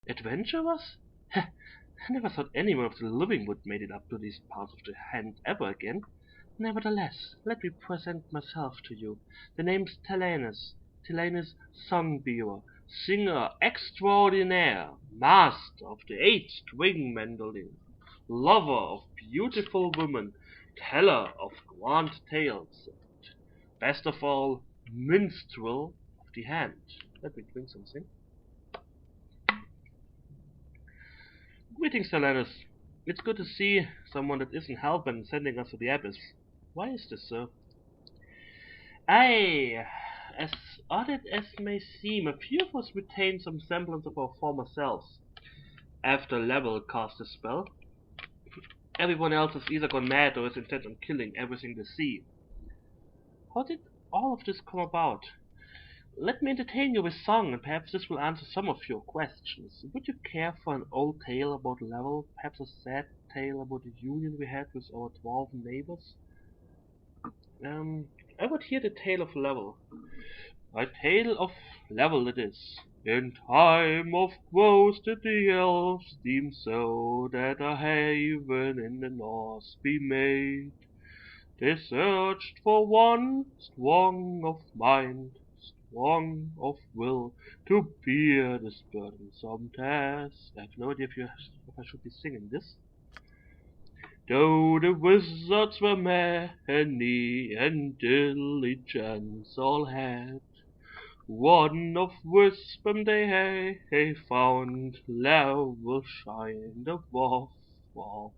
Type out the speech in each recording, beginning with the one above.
Adventurers? Heh, I never thought anyone of the living would made it up to these parts of the hand ever again. Nevertheless, let me present myself to you. The name's Talanus Songbearer, singer extraordinaire, master of the 8-string mandolin, lover of beautiful women, teller of grand tales, and best of all, minstrel of the hand. Let me drink something. Greetings, Talanus. It's good to see someone that isn't hellbent sending us to the abyss. Why is this, sir? Aye, as odd as may seem, a few of us retain some semblance of our former selves. After Level cast a spell, everyone else has either gone mad or is intent on killing everything they see. How did all of this come about? Let me entertain you with song, and perhaps this will answer some of your questions. Would you care for an old tale about Level? Perhaps a sad tale about the union we had with our dwarven neighbors? I would hear the tale of Level. A tale of Level it is. In time of woes did the elves deem so that a haven in the north be made. They searched for one strong of mind, strong of will, to bear this burdensome task. I have no idea if I should be singing this. Though the wizards were many and diligence all had, one of wisdom they found, Level shine the dwarf wall.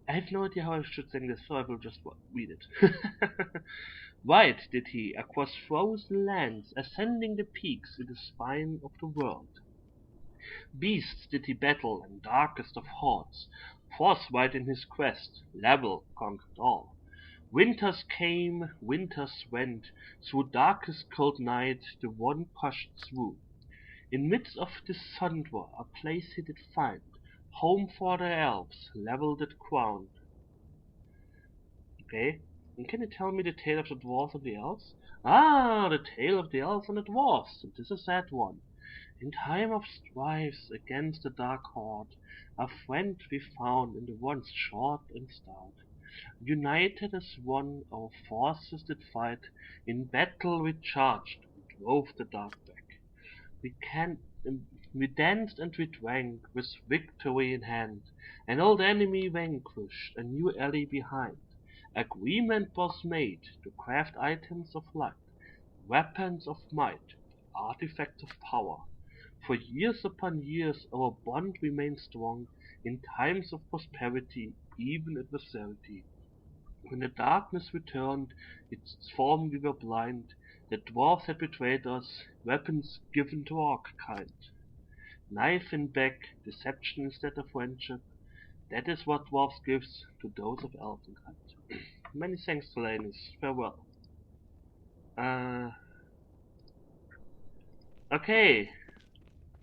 I have no idea how I should sing this, so I will just read it. Wide did he across frozen lands, ascending the peaks in the spine of the world. Beasts did he battle, and darkest of hordes, forthright in his quest, Level conquered all. Winters came, winters went, through darkest cold night the one pushed through. In midst of this thunder a place he did find, home for the elves, Level did crowned. Okay, and can you tell me the tale of the dwarves and the elves? Ah, the tale of the elves and the dwarves, and this is that one. In time of strifes against the dark horde, a friend we found in the once short and stout. United as one, our forces did fight, in battle we charged, and drove the dark back. We danced and we drank, with victory in hand, an old enemy vanquished, a new ally behind. Agreement was made to craft items of light, weapons of might, artifacts of power. For years upon years our bond remained strong, in times of prosperity, even adversity. When the darkness returned its form we were blind, the dwarfs had betrayed us, weapons given to our kind. Knife in back, deception instead of friendship, that is what dwarfs gives to those of elvenkind. Many thanks, Talanus. Farewell. Okay.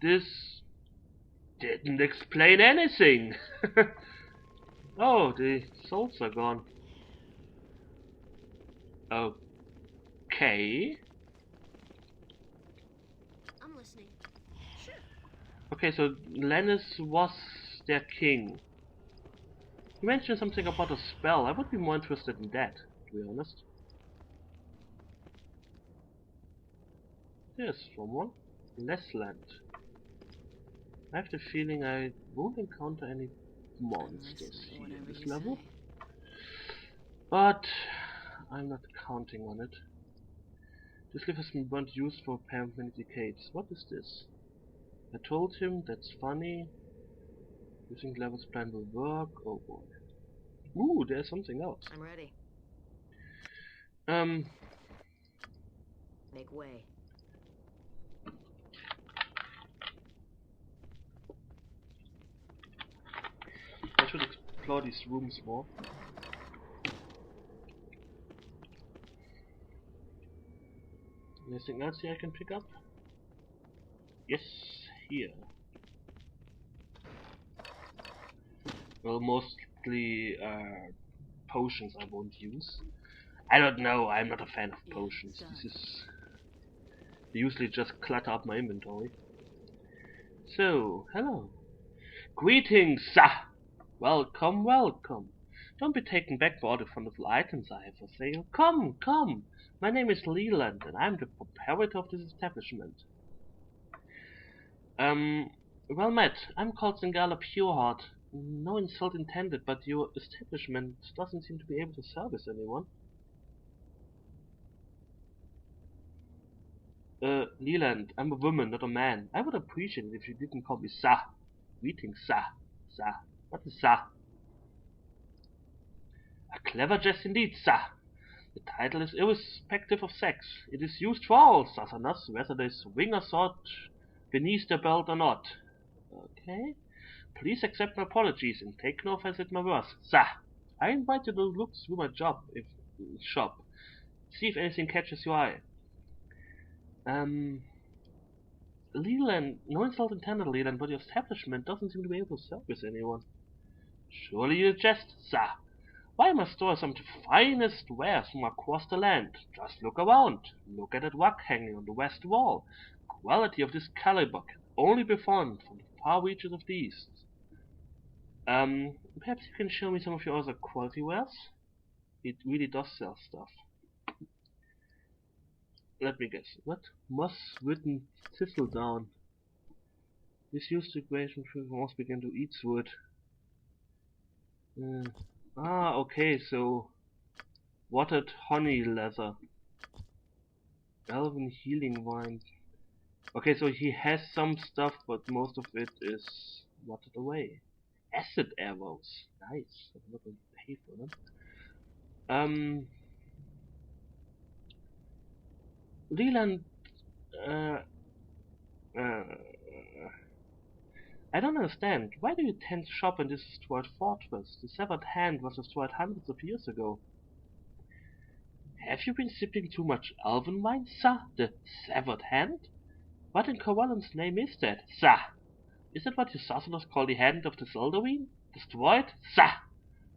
This didn't explain anything. Oh, the souls are gone. Okay. I'm listening. Sure. Okay, so Lennis was their king. You mentioned something about a spell. I would be more interested in that, to be honest. There's someone. Less land. I have the feeling I won't encounter any monsters here at this level. But I'm not counting on it. This lift has been burnt used for apparently many decades. What is this? I told him that's funny. You think Level's plan will work? Oh boy. Ooh, there's something else. I'm ready. Make way. I should explore these rooms more. Anything else here I can pick up? Yes, here. Well, mostly potions I won't use. I don't know, I'm not a fan of potions. They usually just clutter up my inventory. So, hello. Greetings, sir. Welcome, welcome. Don't be taken back by all the wonderful items I have for sale. Come, come. My name is Leland, and I'm the proprietor of this establishment. Well met. I'm called Zingala Pureheart. No insult intended, but your establishment doesn't seem to be able to service anyone. Leland, I'm a woman, not a man. I would appreciate it if you didn't call me sir. Greetings, sir. Sir. What is sir? A clever jest indeed, sir. The title is irrespective of sex. It is used for all Southerners, whether they swing a sword beneath their belt or not. Okay. Please accept my apologies and take no offense at my words, sir. I invite you to look through my shop. See if anything catches your eye. Leland, no insult intended, Leland, but your establishment doesn't seem to be able to service anyone. Surely you jest, sir. Why must store some of the finest wares from across the land? Just look around. Look at that rug hanging on the west wall. Quality of this caliber can only be found from the far reaches of the east. Perhaps you can show me some of your other quality wares? It really does sell stuff. Let me guess. What? Moss-ridden thistledown. This used to equation for moss begin to eat wood. Okay, so watered honey leather. Elven healing wine. Okay, so he has some stuff, but most of it is watered away. Acid arrows. Nice. I'm not going to pay for them. Leland, I don't understand. Why do you tend to shop in this destroyed fortress? The severed hand was destroyed hundreds of years ago. Have you been sipping too much elven wine, sir? The severed hand? What in Corellan's name is that, sir? Is that what you Southerners call the hand of the Zeldarine? Destroyed? Sir!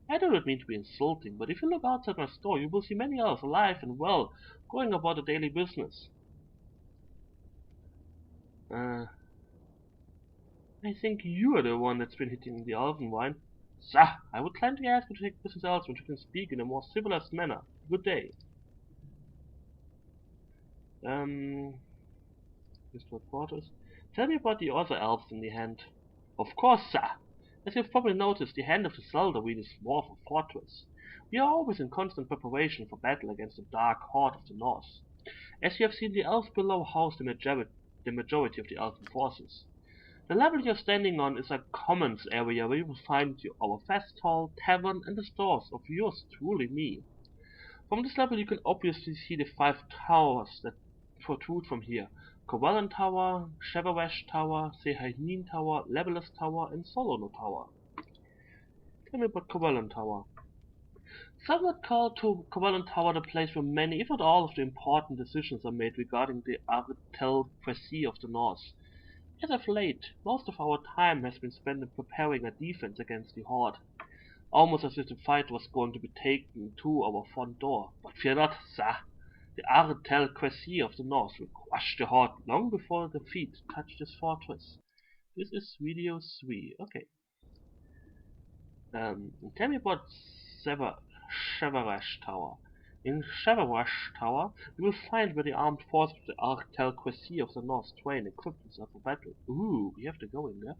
I do not mean to be insulting, but if you look outside my store, you will see many elves alive and well, going about their daily business. I think you are the one that's been hitting the elven wine. Sir, I would kindly ask you to take business elsewhere so you can speak in a more civilized manner. Good day. Destroyed quarters. Tell me about the other elves in the hand. Of course, sir. As you've probably noticed, the hand of the Zeldarine is more of a fortress. We are always in constant preparation for battle against the dark horde of the north. As you have seen, the elves below house the majority of the elven forces. The level you're standing on is a commons area where you will find our fast hall, tavern, and the stores of yours truly me. From this level you can obviously see the 5 towers that protrude from here. Corellan Tower, Shavaresh Tower, Sehanin Tower, Leveless Tower, and Solono Tower. Tell me about Corellan Tower. Some would call Corellan Tower the place where many, if not all, of the important decisions are made regarding the aristocracy of the North. As of late, most of our time has been spent in preparing a defense against the Horde, almost as if the fight was going to be taken to our front door. But fear not, sir. The aristocracy of the North will crush the Horde long before their feet touch this fortress. This is video 3. Okay. Tell me about Shavaresh Tower. In Shavaresh Tower, you will find where the armed forces of the aristocracy of the North train equipped themselves for battle. Ooh, we have to go in there.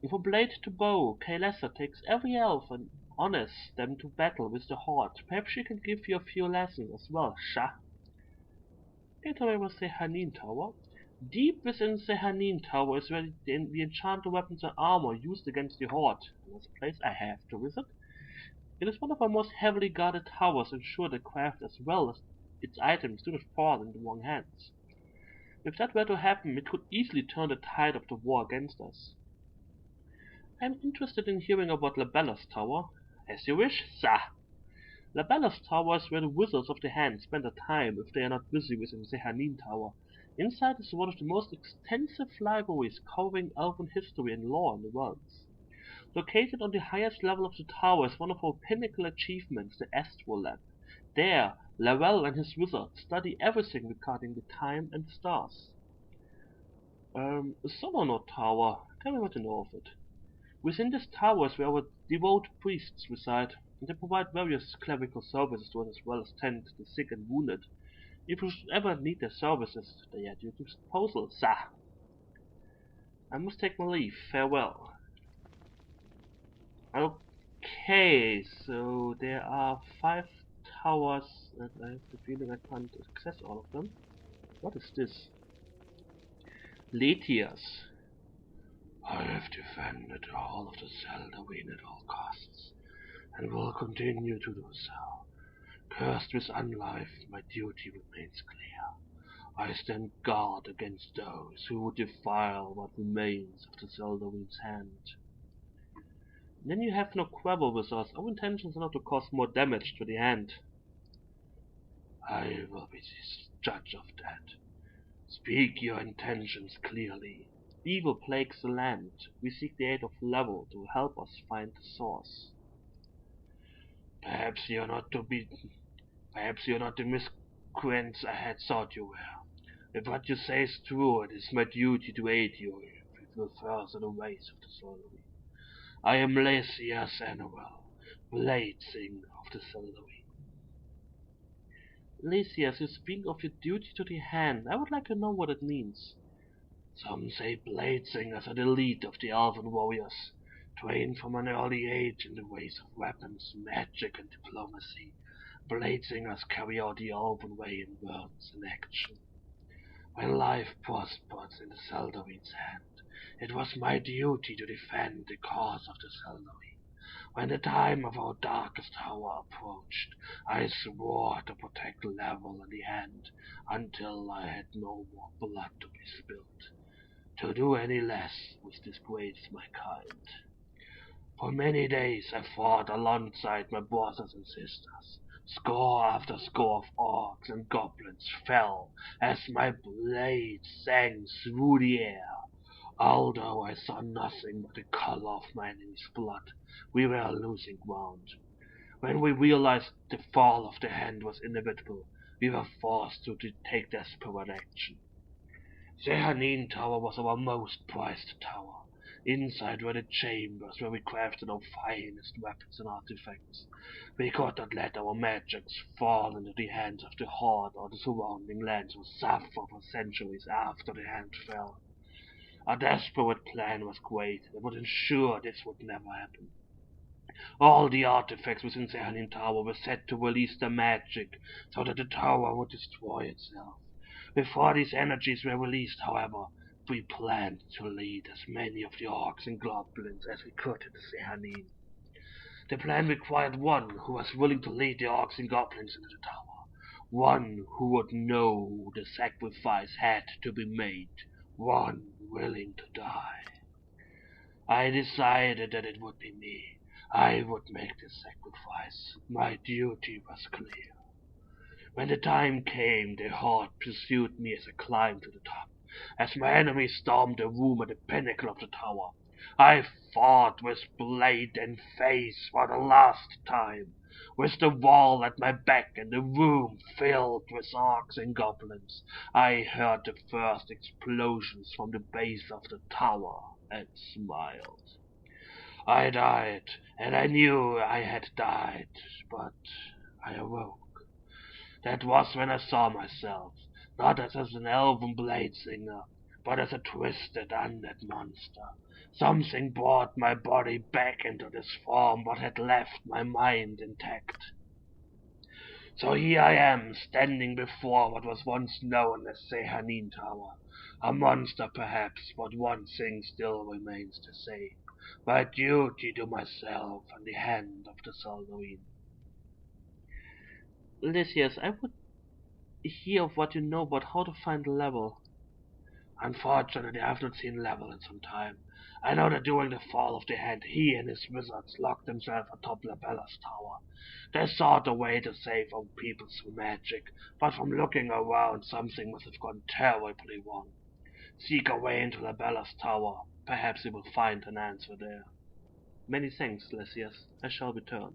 And from blade to bow, Kaelessa takes every elf and honors them to battle with the Horde. Perhaps she can give you a few lessons as well, Shah. Can you tell me about Sehanin Tower? Deep within Sehanin Tower is where the enchanted weapons and armor used against the Horde. That's a place I have to visit. It is one of our most heavily guarded towers to ensure the craft as well as its items do not fall into the wrong hands. If that were to happen, it could easily turn the tide of the war against us. I am interested in hearing about Labella's Tower. As you wish, sir. Labella's Tower is where the wizards of the hand spend their time if they are not busy within Sehanin Tower. Inside is one of the most extensive libraries covering elven history and lore in the realms. Located on the highest level of the tower is one of our pinnacle achievements, the Astral Lab. There, Lavelle and his wizards study everything regarding the time and stars. A Solar Tower. Tell me what you know of it. Within this tower is where our devout priests reside, and they provide various clerical services to us as well as tend the sick and wounded. If you should ever need their services, they are at your disposal, sir. I must take my leave. Farewell. Okay, so there are 5 towers, and I have the feeling I can't access all of them. What is this? Letias. I have defended all of the Zeldarine at all costs, and will continue to do so. Cursed with unlife, my duty remains clear. I stand guard against those who would defile what remains of the Zeldarine's hand. Then you have no quarrel with us. Our intentions are not to cause more damage to the hand. I will be the judge of that. Speak your intentions clearly. Evil plagues the land. We seek the aid of Level to help us find the source. Perhaps you're not the miscreants I had thought you were. If what you say is true, it is my duty to aid you if it will further the ways of the Solary. I am Lesias Annual, Blade Singer of the Solary. Lesias, you speak of your duty to the hand. I would like to know what it means. Some say Blade Singers are the lead of the elven warriors, trained from an early age in the ways of weapons, magic, and diplomacy. Blade Singers carry out the elven way in words and action. When life prospered in the Zeldarine's hand, it was my duty to defend the cause of the Zeldarine. When the time of our darkest hour approached, I swore to protect Level in the end until I had no more blood to be spilled. To do any less would disgrace my kind. For many days I fought alongside my brothers and sisters. Score after score of orcs and goblins fell as my blade sang through the air. Although I saw nothing but the color of my enemy's blood, we were losing ground. When we realized the fall of the hand was inevitable, we were forced to take desperate action. Sehanine Tower was our most prized tower. Inside were the chambers where we crafted our finest weapons and artifacts. We could not let our magics fall into the hands of the Horde or the surrounding lands would suffer for centuries after the hand fell. A desperate plan was created that would ensure this would never happen. All the artifacts within Sehanine Tower were set to release their magic so that the tower would destroy itself. Before these energies were released, however, we planned to lead as many of the orcs and goblins as we could into Sehanine. The plan required one who was willing to lead the orcs and goblins into the tower, one who would know the sacrifice had to be made, one willing to die. I decided that it would be me. I would make the sacrifice. My duty was clear. When the time came, the Horde pursued me as I climbed to the top. As my enemy stormed the room at the pinnacle of the tower, I fought with blade and face for the last time. With the wall at my back and the room filled with orcs and goblins, I heard the first explosions from the base of the tower and smiled. I died, and I knew I had died, but I awoke. That was when I saw myself, not as an elven blade singer, but as a twisted undead monster. Something brought my body back into this form, but had left my mind intact. So here I am, standing before what was once known as Sehanine Tower. A monster perhaps, but one thing still remains to say. My duty to myself and the hand of the Soldarine. Lysias, I would hear of what you know about how to find Level. Unfortunately, I have not seen Level in some time. I know that during the fall of the hand, he and his wizards locked themselves atop Labella's tower. They sought a way to save our people through magic, but from looking around, something must have gone terribly wrong. Seek a way into Labella's tower. Perhaps you will find an answer there. Many thanks, Lysias. I shall return.